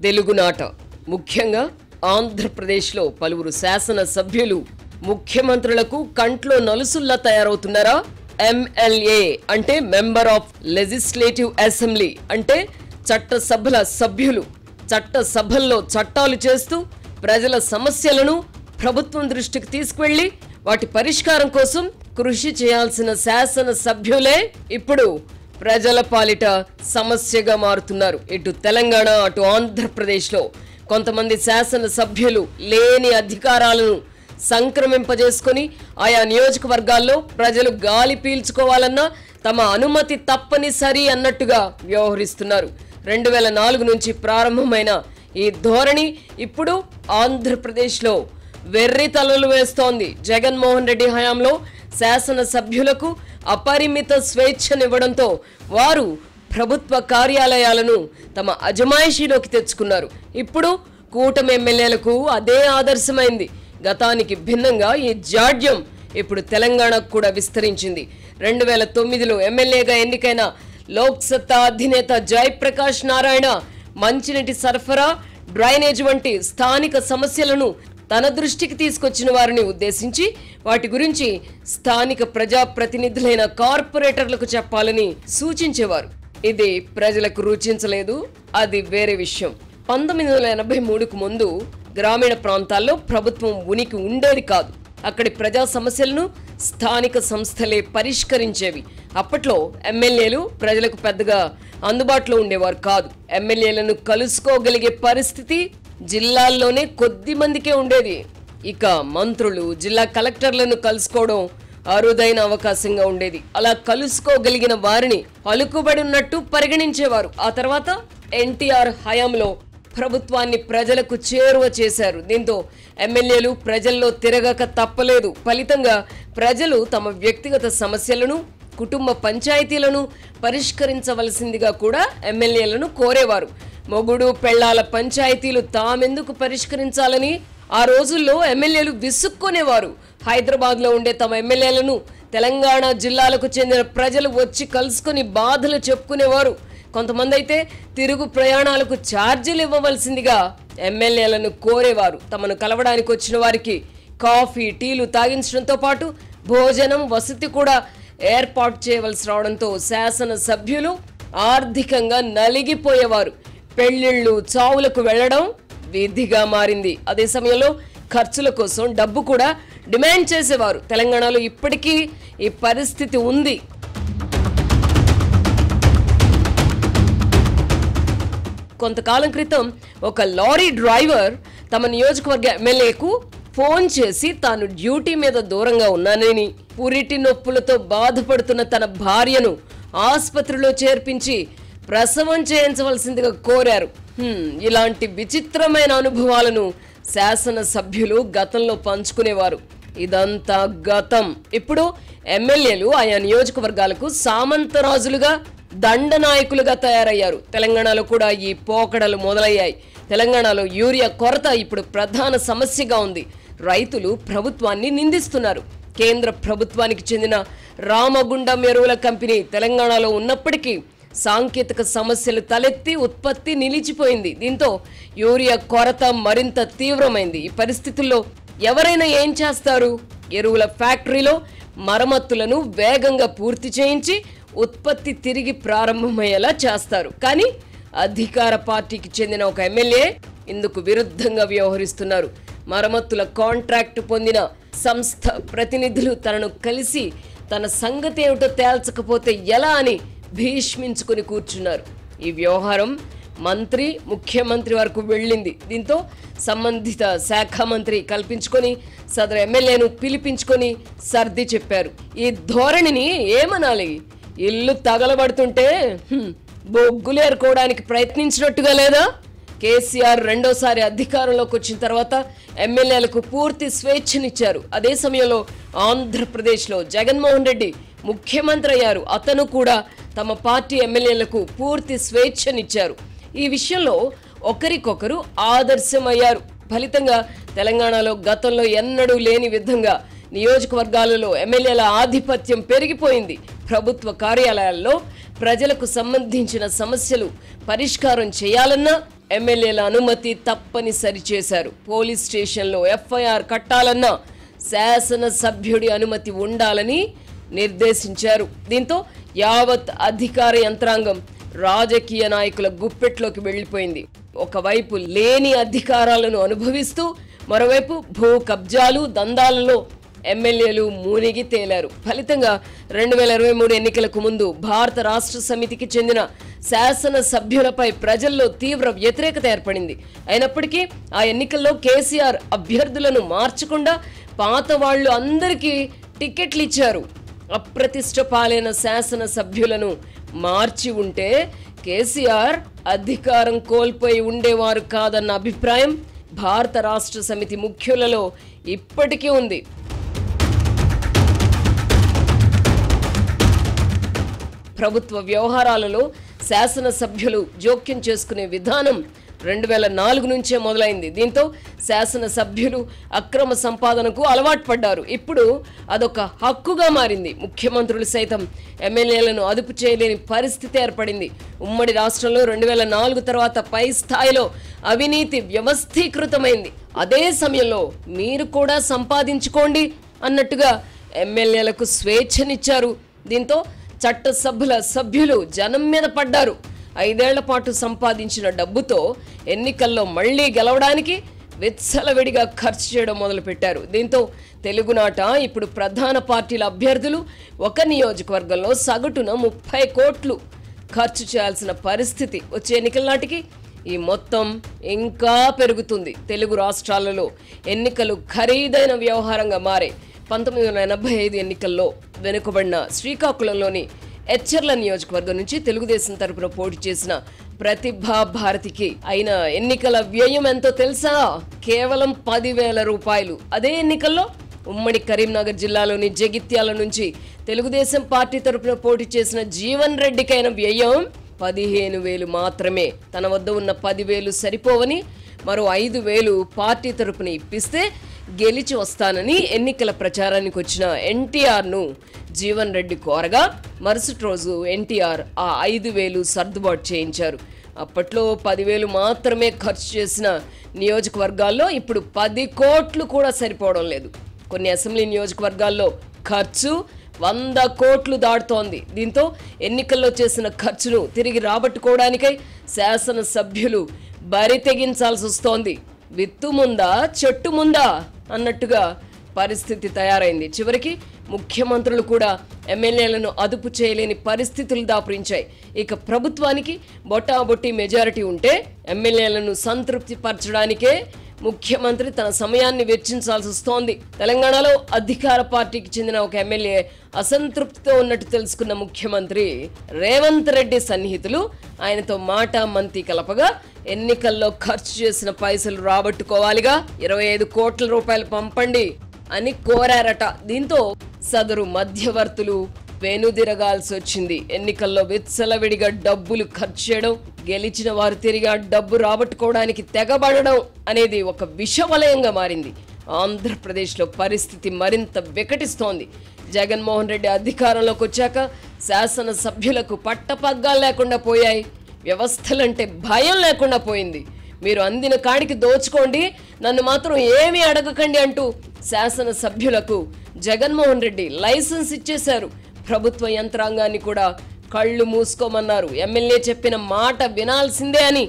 తెలుగునాట. ముఖ్యంగా ఆంధ్రప్రదేశ్లో పలువురు శాసన సభ్యులు ముఖ్యమంత్రులకు కంట్లో నలుసుల్లా తయారవుతున్నారా? MLA అంటే మెంబర్ ఆఫ్ లెజిస్లేటివ్ అసెంబ్లీ అంటే చట్టసభల సభ్యులు. చట్టసభల్లో చట్టాలు చేస్తూ ప్రజల సమస్యలను ప్రభుత్వం దృష్టికి తీసుకువెళ్లి వాటి పరిష్కారం కోసం కృషి చేయాల్సిన శాసన సభ్యులే ఇప్పుడు ప్రజల పాలిట సమస్యగా మారుతున్నారు. ఇటు తెలంగాణ అటు ఆంధ్రప్రదేశ్లో కొంతమంది శాసన సభ్యులు లేని అధికారాలను సంక్రమింపజేసుకొని ఆయా నియోజకవర్గాల్లో ప్రజలు గాలి పీల్చుకోవాలన్నా తమ అనుమతి తప్పనిసరి అన్నట్టుగా వ్యవహరిస్తున్నారు. 2004 నుంచి ప్రారంభమైన ఈ ధోరణి ఇప్పుడు ఆంధ్రప్రదేశ్లో వెర్రి తలలు వేస్తోంది. జగన్మోహన్ రెడ్డి హయాంలో శాసన సభ్యులకు అపరిమిత స్వేచ్ఛనివ్వడంతో వారు ప్రభుత్వ కార్యాలయాలను తమ అజమాయిషీలోకి తెచ్చుకున్నారు. ఇప్పుడు కూటమి ఎమ్మెల్యేలకు అదే ఆదర్శమైంది. గతానికి భిన్నంగా ఈ జాడ్యం ఇప్పుడు తెలంగాణకు కూడా విస్తరించింది. 2009లో ఎమ్మెల్యేగా ఎన్నికైన లోక్సత్తా అధినేత జయప్రకాష్ నారాయణ మంచినీటి సరఫరా, డ్రైనేజ్ వంటి స్థానిక సమస్యలను తన దృష్టికి తీసుకొచ్చిన వారిని ఉద్దేశించి వాటి గురించి స్థానిక ప్రజాప్రతినిధులైన కార్పొరేటర్లకు చెప్పాలని సూచించేవారు. ఇది ప్రజలకు రుచించలేదు, అది వేరే విషయం. 1983కు ముందు గ్రామీణ ప్రాంతాల్లో ప్రభుత్వం ఉనికి ఉండేది కాదు. అక్కడి ప్రజా సమస్యలను స్థానిక సంస్థలే పరిష్కరించేవి. అప్పట్లో ఎమ్మెల్యేలు ప్రజలకు పెద్దగా అందుబాటులో ఉండేవారు కాదు. ఎమ్మెల్యేలను కలుసుకోగలిగే పరిస్థితి జిల్లాల్లోనే కొద్ది మందికే ఉండేది. ఇక మంత్రులు, జిల్లా కలెక్టర్లను కలుసుకోవడం అరుదైన అవకాశంగా ఉండేది. అలా కలుసుకోగలిగిన వారిని పలుకుబడి ఉన్నట్టు పరిగణించేవారు. ఆ తర్వాత ఎన్టీఆర్ హయాంలో ప్రభుత్వాన్ని ప్రజలకు చేరువ చేశారు. దీంతో ఎమ్మెల్యేలు ప్రజల్లో తిరగక తప్పలేదు. ఫలితంగా ప్రజలు తమ వ్యక్తిగత సమస్యలను, కుటుంబ పంచాయతీలను పరిష్కరించవలసిందిగా కూడా ఎమ్మెల్యేలను కోరేవారు. మొగుడు పెళ్లాల పంచాయతీలు తామెందుకు పరిష్కరించాలని ఆ రోజుల్లో ఎమ్మెల్యేలు విసుక్కునేవారు. హైదరాబాద్లో ఉండే తమ ఎమ్మెల్యేలను తెలంగాణ జిల్లాలకు చెందిన ప్రజలు వచ్చి కలుసుకుని బాధలు చెప్పుకునేవారు. కొంతమంది అయితే తిరుగు ప్రయాణాలకు ఛార్జీలు ఇవ్వవలసిందిగా ఎమ్మెల్యేలను కోరేవారు. తమను కలవడానికి వచ్చిన వారికి కాఫీ, టీలు తాగించడంతో పాటు భోజనం, వసతి కూడా ఏర్పాటు చేయవలసి రావడంతో శాసన సభ్యులు ఆర్థికంగా నలిగిపోయేవారు. పెళ్లిళ్ళు, చావులకు వెళ్లడం విధిగా మారింది. అదే సమయంలో ఖర్చుల కోసం డబ్బు కూడా డిమాండ్ చేసేవారు. తెలంగాణలో ఇప్పటికీ ఈ పరిస్థితి ఉంది. కొంతకాలం క్రితం ఒక లారీ డ్రైవర్ తమ నియోజకవర్గ ఎమ్మెల్యేకు ఫోన్ చేసి తాను డ్యూటీ మీద దూరంగా ఉన్నానని, పురిటి నొప్పులతో బాధపడుతున్న తన భార్యను ఆసుపత్రిలో చేర్పించి ప్రసవం చేయించవలసిందిగా కోరారు. ఇలాంటి విచిత్రమైన అనుభవాలను శాసన సభ్యులు గతంలో పంచుకునేవారు. ఇదంతా గతం. ఇప్పుడు ఎమ్మెల్యేలు ఆయా నియోజకవర్గాలకు సామంతరాజులుగా, దండనాయకులుగా తయారయ్యారు. తెలంగాణలో కూడా ఈ పోకడలు మొదలయ్యాయి. తెలంగాణలో యూరియా కొరత ఇప్పుడు ప్రధాన సమస్యగా ఉంది. రైతులు ప్రభుత్వాన్ని నిందిస్తున్నారు. కేంద్ర ప్రభుత్వానికి చెందిన రామగుండం ఎరువుల కంపెనీ తెలంగాణలో ఉన్నప్పటికీ సాంకేతిక సమస్యలు తలెత్తి ఉత్పత్తి నిలిచిపోయింది. దీంతో యూరియా కొరత మరింత తీవ్రమైంది. ఈ పరిస్థితుల్లో ఎవరైనా ఏం చేస్తారు? ఎరువుల ఫ్యాక్టరీలో మరమ్మతులను వేగంగా పూర్తి చేయించి ఉత్పత్తి తిరిగి ప్రారంభమయ్యేలా చేస్తారు. కానీ అధికార పార్టీకి చెందిన ఒక ఎమ్మెల్యే ఇందుకు విరుద్ధంగా వ్యవహరిస్తున్నారు. మరమ్మతుల కాంట్రాక్ట్ పొందిన సంస్థ ప్రతినిధులు తనను కలిసి తన సంగతి ఏమిటో తేల్చకపోతే ఎలా అని భీష్మించుకుని కూర్చున్నారు. ఈ వ్యవహారం మంత్రి, ముఖ్యమంత్రి వరకు వెళ్ళింది. దీంతో సంబంధిత శాఖ మంత్రి కల్పించుకొని సదరు ఎమ్మెల్యేను పిలిపించుకొని సర్ది చెప్పారు. ఈ ధోరణిని ఏమనాలి? ఇల్లు తగలబడుతుంటే బొగ్గులు ఏరుకోవడానికి ప్రయత్నించినట్టుగా లేదా? కేసీఆర్ రెండోసారి అధికారంలోకి వచ్చిన తర్వాత ఎమ్మెల్యేలకు పూర్తి స్వేచ్ఛనిచ్చారు. అదే సమయంలో ఆంధ్రప్రదేశ్లో జగన్మోహన్ రెడ్డి ముఖ్యమంత్రి అయ్యారు. అతను కూడా తమ పార్టీ ఎమ్మెల్యేలకు పూర్తి స్వేచ్ఛనిచ్చారు. ఈ విషయంలో ఒకరికొకరు ఆదర్శమయ్యారు. ఫలితంగా తెలంగాణలో గతంలో ఎన్నడూ లేని విధంగా నియోజకవర్గాలలో ఎమ్మెల్యేల ఆధిపత్యం పెరిగిపోయింది. ప్రభుత్వ కార్యాలయాల్లో ప్రజలకు సంబంధించిన సమస్యలు పరిష్కారం చేయాలన్నా, ఎమ్మెల్యేల అనుమతి తప్పనిసరి చేశారు. పోలీస్ స్టేషన్లో ఎఫ్ఐఆర్ కట్టాలన్నా శాసనసభ్యుడి అనుమతి ఉండాలని నిర్దేశించారు. దీంతో యావత్ అధికార యంత్రాంగం రాజకీయ నాయకుల గుప్పెట్లోకి వెళ్లిపోయింది. ఒకవైపు లేని అధికారాలను అనుభవిస్తూ మరోవైపు భూ కబ్జాలు దందాలలో ఎమ్మెల్యేలు మునిగి తేలారు. ఫలితంగా 2023 ఎన్నికలకు ముందు భారత రాష్ట్ర సమితికి చెందిన శాసనసభ్యులపై ప్రజల్లో తీవ్ర వ్యతిరేకత ఏర్పడింది. అయినప్పటికీ ఆ ఎన్నికల్లో కేసీఆర్ అభ్యర్థులను మార్చకుండా పాత వాళ్ళు అందరికీ టికెట్లు ఇచ్చారు. అప్రతిష్ట పాలైన శాసనసభ్యులను మార్చి ఉంటే కేసీఆర్ అధికారం కోల్పోయి ఉండేవారు కాదన్న అభిప్రాయం భారత రాష్ట్ర సమితి ముఖ్యులలో ఇప్పటికీ ఉంది. ప్రభుత్వ వ్యవహారాలలో శాసనసభ్యులు జోక్యం చేసుకునే విధానం 2004 నుంచే మొదలైంది. దీంతో శాసనసభ్యులు అక్రమ సంపాదనకు అలవాటు పడ్డారు. ఇప్పుడు అదొక హక్కుగా మారింది. ముఖ్యమంత్రులు సైతం ఎమ్మెల్యేలను అదుపు చేయలేని పరిస్థితి ఏర్పడింది. ఉమ్మడి రాష్ట్రంలో 2004 తర్వాత పై స్థాయిలో అవినీతి వ్యవస్థీకృతమైంది. అదే సమయంలో మీరు కూడా సంపాదించుకోండి అన్నట్టుగా ఎమ్మెల్యేలకు స్వేచ్ఛనిచ్చారు. దీంతో చట్టసభల సభ్యులు జనం మీద పడ్డారు. 5 ఏళ్ల పాటు సంపాదించిన డబ్బుతో ఎన్నికల్లో మళ్లీ గెలవడానికి విచ్చలవిడిగా ఖర్చు చేయడం మొదలుపెట్టారు. దీంతో తెలుగునాట ఇప్పుడు ప్రధాన పార్టీల అభ్యర్థులు ఒక నియోజకవర్గంలో సగటున 30 కోట్లు ఖర్చు చేయాల్సిన పరిస్థితి. వచ్చే ఎన్నికల నాటికి ఈ మొత్తం ఇంకా పెరుగుతుంది. తెలుగు రాష్ట్రాలలో ఎన్నికలు ఖరీదైన వ్యవహారంగా మారే 1985 ఎన్నికల్లో వెనుకబడిన శ్రీకాకుళంలోని ఎచ్చర్ల నియోజకవర్గం నుంచి తెలుగుదేశం తరపున పోటీ చేసిన ప్రతిభా భారతికి అయిన ఎన్నికల వ్యయం ఎంతో తెలుసా? కేవలం 10,000 రూపాయలు. అదే ఎన్నికల్లో ఉమ్మడి కరీంనగర్ జిల్లాలోని జగిత్యాల నుంచి తెలుగుదేశం పార్టీ తరపున పోటీ చేసిన జీవన్ రెడ్డికైన వ్యయం 15,000 మాత్రమే. తన వద్ద ఉన్న 10,000 సరిపోవని మరో 5,000 పార్టీ తరపున ఇప్పిస్తే గెలిచి వస్తానని ఎన్నికల ప్రచారానికి వచ్చిన ఎన్టీఆర్ను జీవన్ రెడ్డి కోరగా మరుసటి రోజు ఎన్టీఆర్ ఆ 5,000 సర్దుబాటు చేయించారు. అప్పట్లో 10,000 మాత్రమే ఖర్చు చేసిన నియోజకవర్గాల్లో ఇప్పుడు 10 కోట్లు కూడా సరిపోవడం లేదు. కొన్ని అసెంబ్లీ నియోజకవర్గాల్లో ఖర్చు 100 కోట్లు దాటుతోంది. దీంతో ఎన్నికల్లో చేసిన ఖర్చును తిరిగి రాబట్టుకోవడానికై శాసనసభ్యులు బరి తెగించాల్సి వస్తోంది. విత్తు ముందా చెట్టు ముందా అన్నట్టుగా పరిస్థితి తయారైంది. చివరికి ముఖ్యమంత్రులు కూడా ఎమ్మెల్యేలను అదుపు చేయలేని పరిస్థితులు దాపురించాయి. ఇక ప్రభుత్వానికి బొటాబొట్టి మెజారిటీ ఉంటే ఎమ్మెల్యేలను సంతృప్తి పరచడానికే ముఖ్యమంత్రి తన సమయాన్ని వెచ్చించాల్సి వస్తోంది. తెలంగాణలో అధికార పార్టీకి చెందిన ఒక ఎమ్మెల్యే అసంతృప్తితో ఉన్నట్టు తెలుసుకున్న ముఖ్యమంత్రి రేవంత్ రెడ్డి సన్నిహితులు ఆయనతో మాటా మంతి కలపగా ఎన్నికల్లో ఖర్చు చేసిన పైసలు రాబట్టుకోవాలిగా 25 కోట్ల రూపాయలు పంపండి అని కోరారట. దీంతో సదరు మధ్యవర్తులు వెనుదిరగాల్సి వచ్చింది. ఎన్నికల్లో విచ్చలవిడిగా డబ్బులు ఖర్చు చేయడం, గెలిచిన వారు తిరిగి ఆ డబ్బు రాబట్టుకోవడానికి తెగబడడం అనేది ఒక విషవలయంగా మారింది. ఆంధ్రప్రదేశ్లో పరిస్థితి మరింత వికటిస్తోంది. జగన్మోహన్ రెడ్డి అధికారంలోకి వచ్చాక శాసనసభ్యులకు పట్టపగ్గాలు లేకుండా పోయాయి. వ్యవస్థలంటే భయం లేకుండా పోయింది. మీరు అందిన కాడికి దోచుకోండి, నన్ను మాత్రం ఏమీ అడగకండి అంటూ శాసనసభ్యులకు జగన్మోహన్ రెడ్డి లైసెన్స్ ఇచ్చేశారు. ప్రభుత్వ యంత్రాంగాన్ని కూడా కళ్ళు మూసుకోమన్నారు. ఎమ్మెల్యే చెప్పిన మాట వినాల్సిందే అని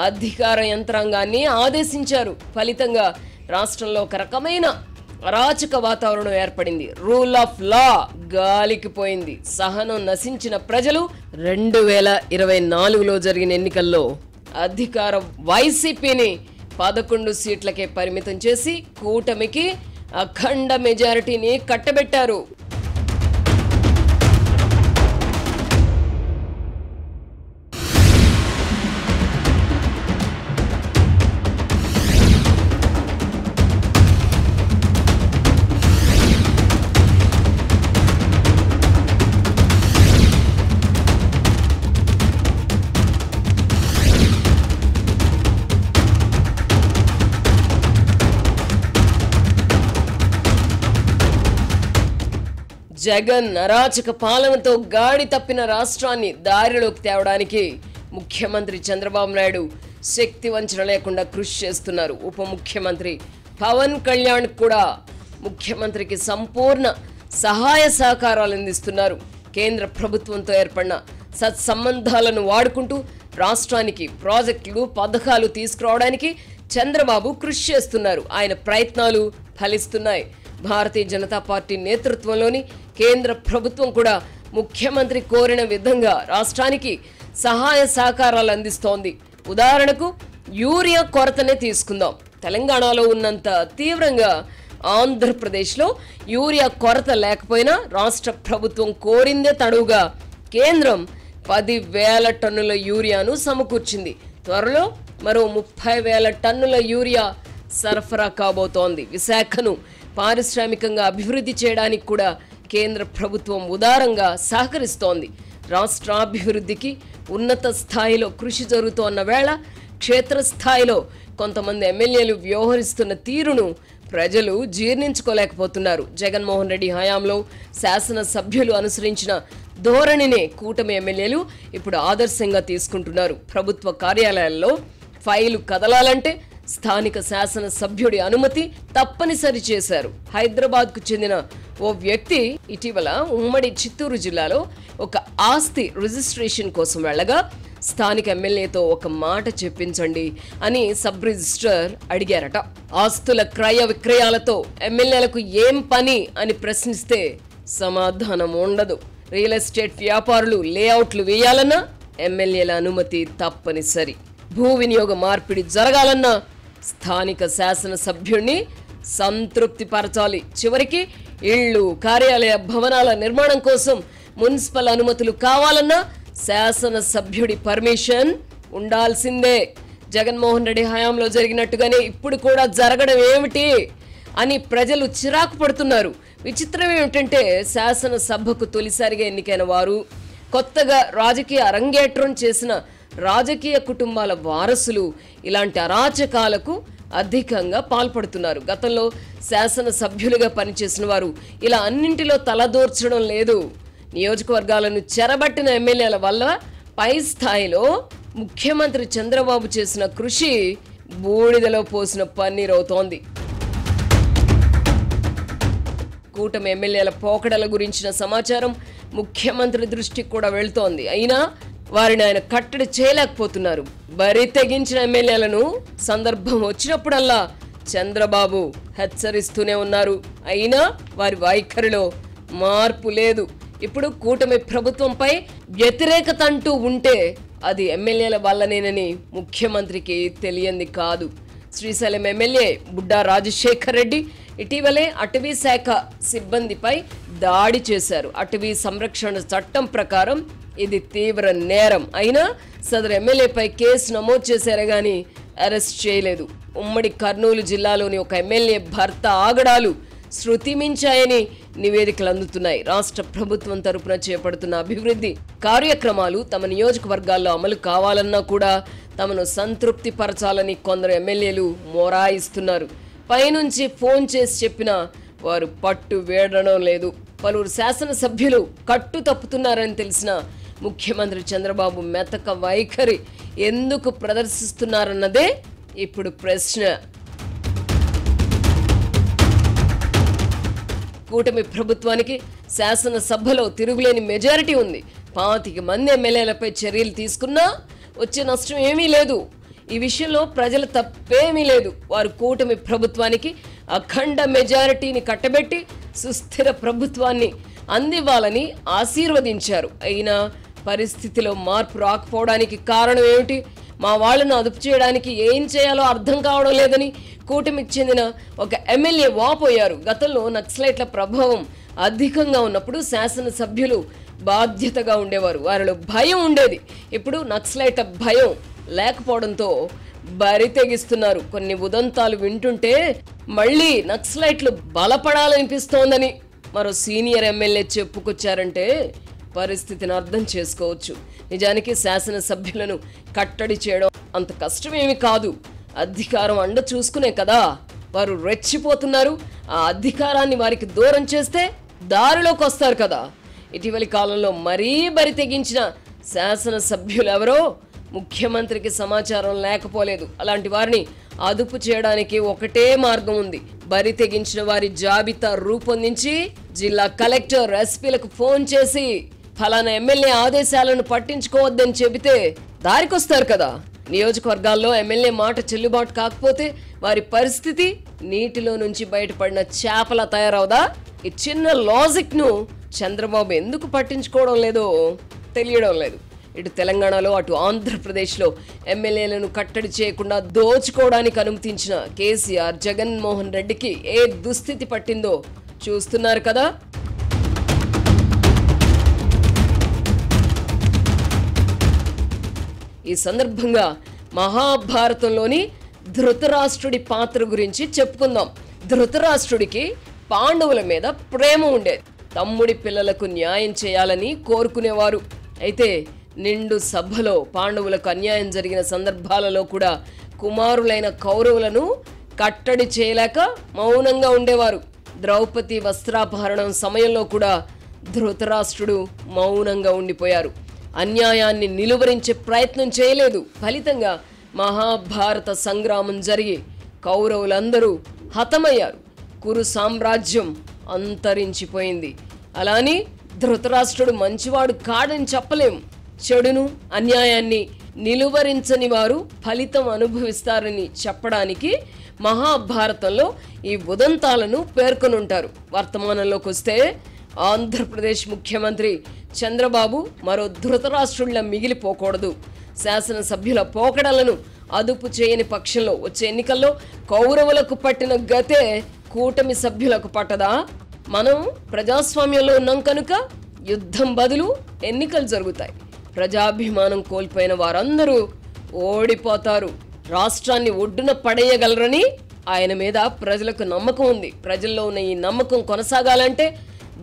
అధికార యంత్రాంగాన్ని ఆదేశించారు. ఫలితంగా రాష్ట్రంలో ఒక రకమైన అరాచక వాతావరణం ఏర్పడింది. రూల్ ఆఫ్ లా గాలికి పోయింది. సహనం నశించిన ప్రజలు 2024లో జరిగిన ఎన్నికల్లో అధికార వైసీపీని 11 సీట్లకే పరిమితం చేసి కూటమికి అఖండ మెజారిటీని కట్టబెట్టారు. జగన్ అరాచక పాలనతో గాడి తప్పిన రాష్ట్రాన్ని దారిలోకి తేవడానికి ముఖ్యమంత్రి చంద్రబాబు నాయుడు శక్తి వంచన లేకుండా కృషి చేస్తున్నారు. ఉప ముఖ్యమంత్రి పవన్ కళ్యాణ్ కూడా ముఖ్యమంత్రికి సంపూర్ణ సహాయ సహకారాలు అందిస్తున్నారు. కేంద్ర ప్రభుత్వంతో ఏర్పడిన సత్సంబంధాలను వాడుకుంటూ రాష్ట్రానికి ప్రాజెక్టులు పథకాలు తీసుకురావడానికి చంద్రబాబు కృషి చేస్తున్నారు. ఆయన ప్రయత్నాలు ఫలిస్తున్నాయి. భారతీయ జనతా పార్టీ నేతృత్వంలోని కేంద్ర ప్రభుత్వం కూడా ముఖ్యమంత్రి కోరిన విధంగా రాష్ట్రానికి సహాయ సహకారాలు అందిస్తోంది. ఉదాహరణకు యూరియా కొరతనే తీసుకుందాం. తెలంగాణలో ఉన్నంత తీవ్రంగా ఆంధ్రప్రదేశ్లో యూరియా కొరత లేకపోయినా రాష్ట్ర ప్రభుత్వం కోరిందే తడువుగా కేంద్రం 10,000 టన్నుల యూరియాను సమకూర్చింది. త్వరలో మరో 30,000 టన్నుల యూరియా సరఫరా కాబోతోంది. విశాఖను పారిశ్రామికంగా అభివృద్ధి చేయడానికి కూడా కేంద్ర ప్రభుత్వం ఉదారంగా సహకరిస్తోంది. రాష్ట్రాభివృద్ధికి ఉన్నత స్థాయిలో కృషి జరుగుతోన్న వేళ క్షేత్రస్థాయిలో కొంతమంది ఎమ్మెల్యేలు వ్యవహరిస్తున్న తీరును ప్రజలు జీర్ణించుకోలేకపోతున్నారు. జగన్మోహన్ రెడ్డి హయాంలో శాసనసభ్యులు అనుసరించిన ధోరణినే కూటమి ఎమ్మెల్యేలు ఇప్పుడు ఆదర్శంగా తీసుకుంటున్నారు. ప్రభుత్వ కార్యాలయాల్లో ఫైలు కదలాలంటే స్థానిక శాసనసభ్యుడి అనుమతి తప్పనిసరి చేశారు. హైదరాబాద్కు చెందిన ఓ వ్యక్తి ఇటీవల ఉమ్మడి చిత్తూరు జిల్లాలో ఒక ఆస్తి రిజిస్ట్రేషన్ కోసం వెళ్ళగా స్థానిక ఎమ్మెల్యేతో ఒక మాట చెప్పించండి అని సబ్ రిజిస్ట్రార్ అడిగారట. ఆస్తుల క్రయ విక్రయాలతో ఎమ్మెల్యేలకు ఏం పని అని ప్రశ్నిస్తే సమాధానం ఉండదు. రియల్ ఎస్టేట్ వ్యాపారులు లేఅవుట్లు వేయాలన్నా ఎమ్మెల్యేల అనుమతి తప్పనిసరి. భూ వినియోగ మార్పిడి జరగాలన్నా స్థానిక శాసనసభ్యుడిని సంతృప్తి పరచాలి. చివరికి ఇళ్ళు కార్యాలయ భవనాల నిర్మాణం కోసం మున్సిపల్ అనుమతులు కావాలన్నా శాసనసభ్యుడి పర్మిషన్ ఉండాల్సిందే. జగన్మోహన్ రెడ్డి హయాంలో జరిగినట్టుగానే ఇప్పుడు కూడా జరగడం ఏమిటి అని ప్రజలు చిరాకు పడుతున్నారు. విచిత్రం ఏమిటంటే శాసనసభకు తొలిసారిగా ఎన్నికైన వారు, కొత్తగా రాజకీయ అరంగేట్రం చేసిన రాజకీయ కుటుంబాల వారసులు ఇలాంటి అరాచకాలకు అధికంగా పాల్పడుతున్నారు. గతంలో శాసనసభ్యులుగా పనిచేసిన వారు ఇలా అన్నింటిలో తలదూర్చడం లేదు. నియోజకవర్గాలను చెరబట్టిన ఎమ్మెల్యేల వల్ల పై స్థాయిలో ముఖ్యమంత్రి చంద్రబాబు చేసిన కృషి బూడిదలో పోసిన పన్నీరవుతోంది. కూటమి ఎమ్మెల్యేల పోకడల గురించిన సమాచారం ముఖ్యమంత్రి దృష్టికి కూడా వెళ్తోంది. అయినా వారిని ఆయన కట్టడి చేయలేకపోతున్నారు. బరి తెగించిన ఎమ్మెల్యేలను సందర్భం వచ్చినప్పుడల్లా చంద్రబాబు హెచ్చరిస్తూనే ఉన్నారు. అయినా వారి వైఖరిలో మార్పు లేదు. ఇప్పుడు కూటమి ప్రభుత్వంపై వ్యతిరేకత అంటూ ఉంటే అది ఎమ్మెల్యేల వల్లనేనని ముఖ్యమంత్రికి తెలియంది కాదు. శ్రీశైలం ఎమ్మెల్యే బుడ్డా రాజశేఖర్ రెడ్డి ఇటీవలే అటవీ శాఖ సిబ్బందిపై దాడి చేశారు. అటవీ సంరక్షణ చట్టం ప్రకారం ఇది తీవ్ర నేరం. అయినా సదరు ఎమ్మెల్యేపై కేసు నమోదు చేశారే గాని అరెస్ట్ చేయలేదు. ఉమ్మడి కర్నూలు జిల్లాలోని ఒక ఎమ్మెల్యే భర్త ఆగడాలు శృతి మించాయని నివేదికలు అందుతున్నాయి. రాష్ట్ర ప్రభుత్వం తరపున చేపడుతున్న అభివృద్ధి కార్యక్రమాలు తమ నియోజకవర్గాల్లో అమలు కావాలన్నా కూడా తమను సంతృప్తి పరచాలని కొందరు ఎమ్మెల్యేలు మొరాయిస్తున్నారు. పైనుంచి ఫోన్ చేసి చెప్పినా వారు పట్టు వేడడం లేదు. పలువురు శాసనసభ్యులు కట్టు తప్పుతున్నారని తెలిసిన ముఖ్యమంత్రి చంద్రబాబు మెతక వైఖరి ఎందుకు ప్రదర్శిస్తున్నారన్నదే ఇప్పుడు ప్రశ్న. కూటమి ప్రభుత్వానికి శాసనసభలో తిరుగులేని మెజారిటీ ఉంది. 25 మంది ఎమ్మెల్యేలపై చర్యలు తీసుకున్నా వచ్చే నష్టం ఏమీ లేదు. ఈ విషయంలో ప్రజల తప్పేమీ లేదు. వారు కూటమి ప్రభుత్వానికి అఖండ మెజారిటీని కట్టబెట్టి సుస్థిర ప్రభుత్వాన్ని అందివ్వాలని ఆశీర్వదించారు. అయినా పరిస్థితిలో మార్పు రాకపోవడానికి కారణం ఏమిటి? మా వాళ్లను అదుపు చేయడానికి ఏం చేయాలో అర్థం కావడం లేదని కూటమికి చెందిన ఒక ఎమ్మెల్యే వాపోయారు. గతంలో నక్సలైట్ల ప్రభావం అధికంగా ఉన్నప్పుడు శాసనసభ్యులు బాధ్యతగా ఉండేవారు. వారిలో భయం ఉండేది. ఇప్పుడు నక్సలైట్ల భయం లేకపోవడంతో బరి తెగిస్తున్నారు. కొన్ని ఉదంతాలు వింటుంటే మళ్ళీ నక్సలైట్లు బలపడాలనిపిస్తోందని మరో సీనియర్ ఎమ్మెల్యే చెప్పుకొచ్చారంటే పరిస్థితిని అర్థం చేసుకోవచ్చు. నిజానికి శాసనసభ్యులను కట్టడి చేయడం అంత కష్టమేమి కాదు. అధికారం అండ చూసుకునే కదా వారు రెచ్చిపోతున్నారు. ఆ అధికారాన్ని వారికి దూరం చేస్తే దారిలోకి వస్తారు కదా. ఇటీవలి కాలంలో మరీ బరి తెగించిన శాసనసభ్యులు ఎవరో ముఖ్యమంత్రికి సమాచారం లేకపోలేదు. అలాంటి వారిని అదుపు చేయడానికి ఒకటే మార్గం ఉంది. బరి తెగించిన వారి జాబితా రూపొందించి జిల్లా కలెక్టర్, ఎస్పీలకు ఫోన్ చేసి ఫలానా ఎమ్మెల్యే ఆదేశాలను పట్టించుకోవద్దని చెబితే దారికొస్తారు కదా. నియోజకవర్గాల్లో ఎమ్మెల్యే మాట చెల్లుబాటు కాకపోతే వారి పరిస్థితి నీటిలో నుంచి బయటపడిన చేపలా తయారవుదా? ఈ చిన్న లాజిక్ ను చంద్రబాబు ఎందుకు పట్టించుకోవడం లేదో తెలియడం లేదు. ఇటు తెలంగాణలో అటు ఆంధ్రప్రదేశ్లో ఎమ్మెల్యేలను కట్టడి చేయకుండా దోచుకోవడానికి అనుమతించిన కేసీఆర్, జగన్మోహన్ రెడ్డికి ఏ దుస్థితి పట్టిందో చూస్తున్నారు కదా. ఈ సందర్భంగా మహాభారతంలోని ధృతరాష్ట్రుడి పాత్ర గురించి చెప్పుకుందాం. ధృతరాష్ట్రుడికి పాండవుల మీద ప్రేమ ఉండేది. తమ్ముడి పిల్లలకు న్యాయం చేయాలని కోరుకునేవారు. అయితే నిండు సభలో పాండవులకు అన్యాయం జరిగిన సందర్భాలలో కూడా కుమారులైన కౌరవులను కట్టడి చేయలేక మౌనంగా ఉండేవారు. ద్రౌపది వస్త్రాపహరణం సమయంలో కూడా ధృతరాష్ట్రుడు మౌనంగా ఉండిపోయారు. అన్యాయాన్ని నిలువరించే ప్రయత్నం చేయలేదు. ఫలితంగా మహాభారత సంగ్రామం జరిగి కౌరవులందరూ హతమయ్యారు. కురు సామ్రాజ్యం అంతరించిపోయింది. అలాని ధృతరాష్ట్రుడు మంచివాడు కాడని చెప్పలేం. చెడును, అన్యాయాన్ని నిలువరించని వారు ఫలితం అనుభవిస్తారని చెప్పడానికి మహాభారతంలో ఈ ఉదంతాలను పేర్కొనుంటారు. వర్తమానంలోకి వస్తే ఆంధ్రప్రదేశ్ ముఖ్యమంత్రి చంద్రబాబు మరో ధృతరాష్ట్రుడిలా మిగిలిపోకూడదు. శాసనసభ్యుల పోకడలను అదుపు చేయని పక్షంలో వచ్చే ఎన్నికల్లో కౌరవులకు పట్టిన గతే కూటమి సభ్యులకు పట్టదా? మనం ప్రజాస్వామ్యంలో ఉన్నాం కనుక యుద్ధం బదులు ఎన్నికలు జరుగుతాయి. ప్రజాభిమానం కోల్పోయిన వారందరూ ఓడిపోతారు. రాష్ట్రాన్ని ఒడ్డున పడేయగలరని ఆయన మీద ప్రజలకు నమ్మకం ఉంది. ప్రజల్లో ఉన్న ఈ నమ్మకం కొనసాగాలంటే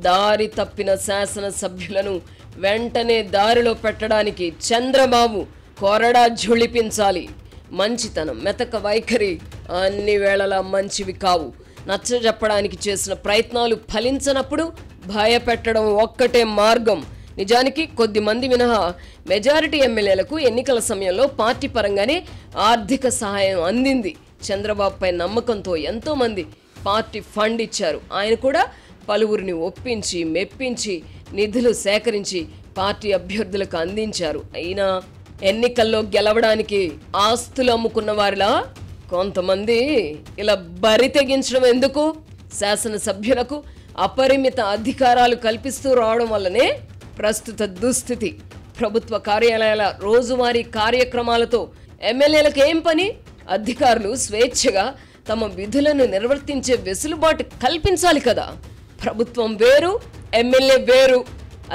దారి తప్పిన శాసనసభ్యులను వెంటనే దారిలో పెట్టడానికి చంద్రబాబు కొరడా ఝుళిపించాలి. మంచితనం, మెతక వైఖరి అన్ని వేళలా మంచివి కావు. నచ్చజెప్పడానికి చేసిన ప్రయత్నాలు ఫలించనప్పుడు భయపెట్టడం ఒక్కటే మార్గం. నిజానికి కొద్ది మంది మినహా మెజారిటీ ఎమ్మెల్యేలకు ఎన్నికల సమయంలో పార్టీ పరంగానే ఆర్థిక సహాయం అందింది. చంద్రబాబుపై నమ్మకంతో ఎంతో మంది పార్టీ ఫండ్ ఇచ్చారు. ఆయన కూడా పలువురిని ఒప్పించి మెప్పించి నిధులు సేకరించి పార్టీ అభ్యర్థులకు అందించారు. అయినా ఎన్నికల్లో గెలవడానికి ఆస్తులు అమ్ముకున్న వారిలా కొంతమంది ఇలా బరి తెగించడం ఎందుకు? శాసనసభ్యులకు అపరిమిత అధికారాలు కల్పిస్తూ రావడం వల్లనే ప్రస్తుత దుస్థితి. ప్రభుత్వ కార్యాలయాల రోజువారీ కార్యక్రమాలతో ఎమ్మెల్యేలకు ఏం పని? అధికారులు స్వేచ్ఛగా తమ విధులను నిర్వర్తించే వెసులుబాటు కల్పించాలి కదా. ప్రభుత్వం వేరు, ఎమ్మెల్యే వేరు.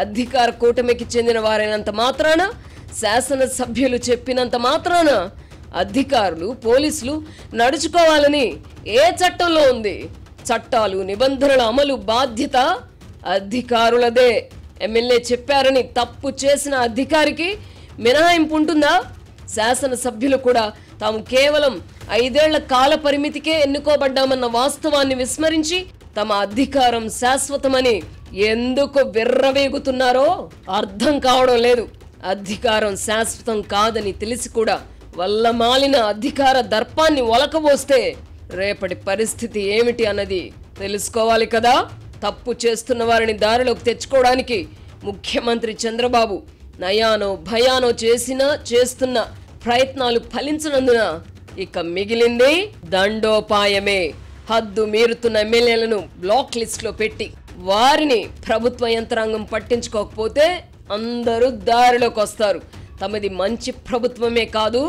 అధికార కూటమికి చెందిన వారైనంత మాత్రాన, శాసనసభ్యులు చెప్పినంత మాత్రాన అధికారులు, పోలీసులు నడుచుకోవాలని ఏ చట్టంలో ఉంది? చట్టాలు, నిబంధనల అమలు బాధ్యత అధికారులదే. ఎమ్మెల్యే చెప్పారని తప్పు చేసిన అధికారికి మినహాయింపు ఉంటుందా? శాసనసభ్యులు కూడా తాము కేవలం 5 ఏళ్ల కాల పరిమితికే ఎన్నుకోబడ్డామన్న వాస్తవాన్ని విస్మరించి తమ అధికారం శాశ్వతమని ఎందుకు విర్రవేగుతున్నారో అర్థం కావడం లేదు. అధికారం శాశ్వతం కాదని తెలిసి కూడా వల్లమాలిన అధికార దర్పాన్ని ఒలకబోస్తే రేపటి పరిస్థితి ఏమిటి అన్నది తెలుసుకోవాలి కదా. తప్పు చేస్తున్న వారిని దారిలోకి తెచ్చుకోవడానికి ముఖ్యమంత్రి చంద్రబాబు నయానో భయానో చేస్తున్న ప్రయత్నాలు ఫలించనందున ఇక మిగిలింది దండోపాయమే. హద్దు మీరుతున్న ఎమ్మెల్యేలను బ్లాక్ లిస్ట్లో పెట్టి వారిని ప్రభుత్వ యంత్రాంగం పట్టించుకోకపోతే అందరూ దారిలోకి వస్తారు. తమది మంచి ప్రభుత్వమే కాదు,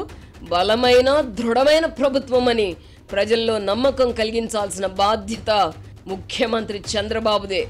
బలమైన దృఢమైన ప్రభుత్వం అని ప్రజల్లో నమ్మకం కలిగించాల్సిన బాధ్యత ముఖ్యమంత్రి చంద్రబాబుదే.